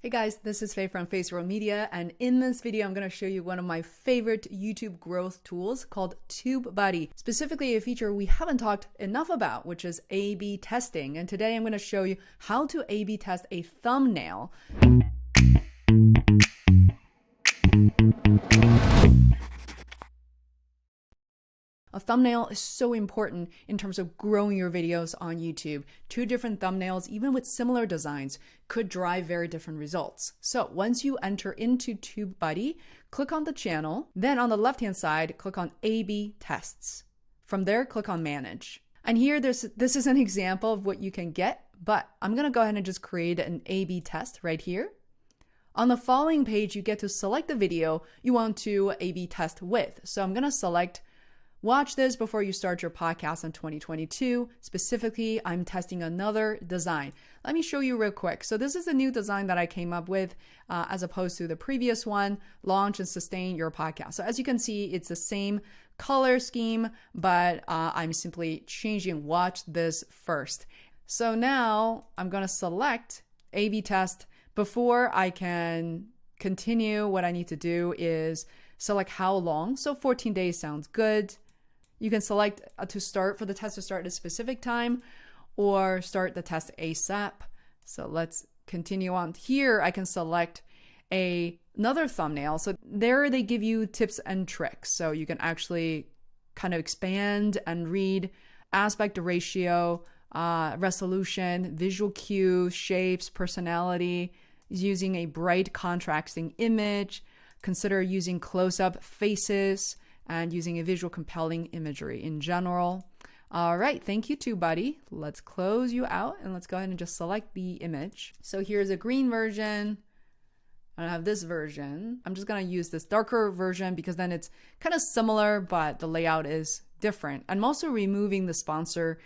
Hey guys, this is Faye from Feisworld Media, and in this video I'm going to show you one of my favorite YouTube growth tools called TubeBuddy, specifically a feature we haven't talked enough about, which is A/B testing. And today I'm going to show you how to A/B test a thumbnail. A thumbnail is so important in terms of growing your videos on YouTube. Two different thumbnails, even with similar designs, could drive very different results. So once you enter into TubeBuddy, click on the channel. Then on the left-hand side, click on A/B tests. From there, click on Manage. And here, this is an example of what you can get, but I'm going to go ahead and just create an A/B test right here. On the following page, you get to select the video you want to A/B test with. So I'm going to select watch this before you start your podcast in 2022. Specifically, I'm testing another design. Let me show you real quick. So this is a new design that I came up with as opposed to the previous one, launch and sustain your podcast. So as you can see, it's the same color scheme, but I'm simply changing watch this first. So now I'm going to select A/B test. Before I can continue, what I need to do is select how long. So 14 days sounds good. You can select to start for the test to start at a specific time or start the test ASAP. So let's continue on. Here I can select another thumbnail. So there they give you tips and tricks. So you can actually kind of expand and read aspect ratio, resolution, visual cues, shapes, personality, using a bright contrasting image, consider using close-up faces, and using a visual compelling imagery in general. All right, thank you TubeBuddy. Let's close you out and let's go ahead and just select the image. So here's a green version. I have this version. I'm just gonna use this darker version because then it's kind of similar, but the layout is different. I'm also removing the sponsor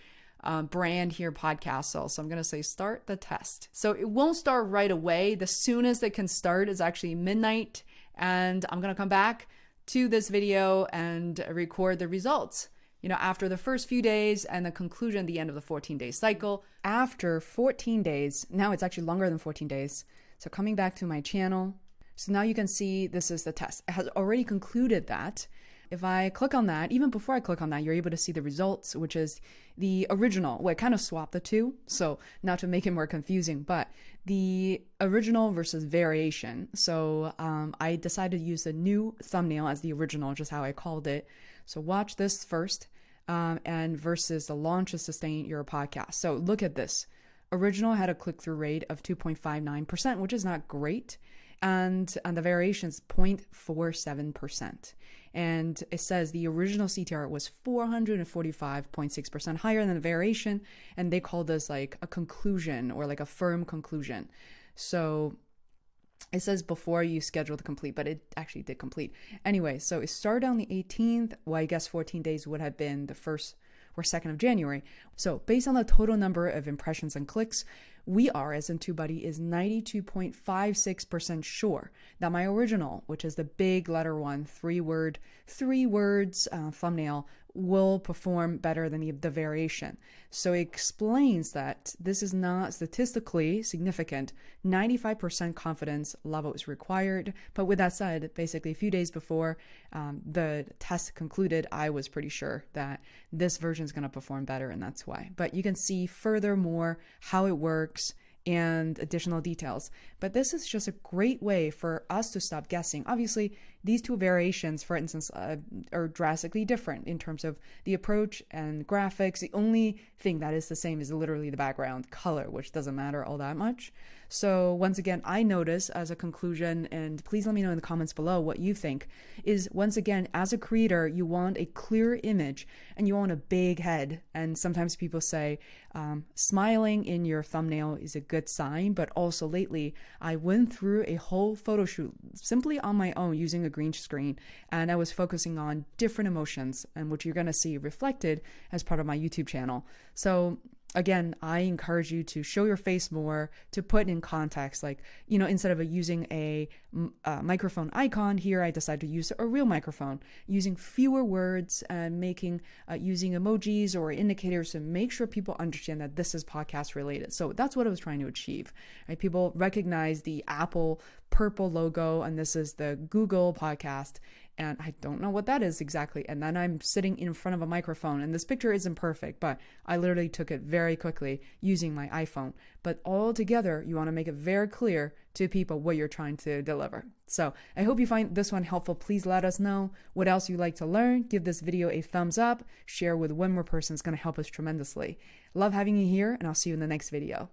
brand here, podcast. So I'm gonna say start the test. So it won't start right away. The soonest it can start is actually midnight. And I'm gonna come back to this video and record the results, after the first few days and the conclusion, the end of the 14-day cycle. After 14 days, now it's actually longer than 14 days. So coming back to my channel. So now you can see this is the test. It has already concluded that. If I click on that, even before I click on that, you're able to see the results, which is the original. Well, I kind of swapped the two, so not to make it more confusing, but the original versus variation. So I decided to use the new thumbnail as the original, which is how I called it. So watch this first, and versus the launch and sustain your podcast. So look at this. Original had a click-through rate of 2.59%, which is not great. And the variations 0.47%. And it says the original CTR was 445.6% higher than the variation. And they call this like a conclusion or like a firm conclusion. So it says before you schedule to complete, but it actually did complete. Anyway, so it started on the 18th. Well, I guess 14 days would have been the 1st or 2nd of January. So based on the total number of impressions and clicks, we are, as in TubeBuddy, is 92.56% sure that my original, which is the big letter one, three words thumbnail, will perform better than the variation. So it explains that this is not statistically significant. 95% confidence level is required. But with that said, basically a few days before the test concluded, I was pretty sure that this version is going to perform better, and that's why. But you can see furthermore how it works and additional details. But this is just a great way for us to stop guessing. Obviously, these two variations, for instance, are drastically different in terms of the approach and graphics. The only thing that is the same is literally the background color, which doesn't matter all that much. So once again, I notice as a conclusion, and please let me know in the comments below what you think, is once again, as a creator, you want a clear image and you want a big head. And sometimes people say smiling in your thumbnail is a good sign, but also lately I went through a whole photo shoot simply on my own using a green screen, and I was focusing on different emotions, and which you're going to see reflected as part of my YouTube channel. So again, I encourage you to show your face more, to put in context. Like, instead of using a microphone icon here, I decided to use a real microphone, using fewer words and using emojis or indicators to make sure people understand that this is podcast related. So that's what I was trying to achieve. Right? People recognize the Apple purple logo, and this is the Google podcast, and I don't know what that is exactly. And then I'm sitting in front of a microphone, and this picture isn't perfect, but I literally took it very quickly using my iPhone. But all together, you want to make it very clear to people what you're trying to deliver. So I hope you find this one helpful. Please let us know what else you'd like to learn. Give this video a thumbs up, share with one more person. It's going to help us tremendously. Love having you here, and I'll see you in the next video.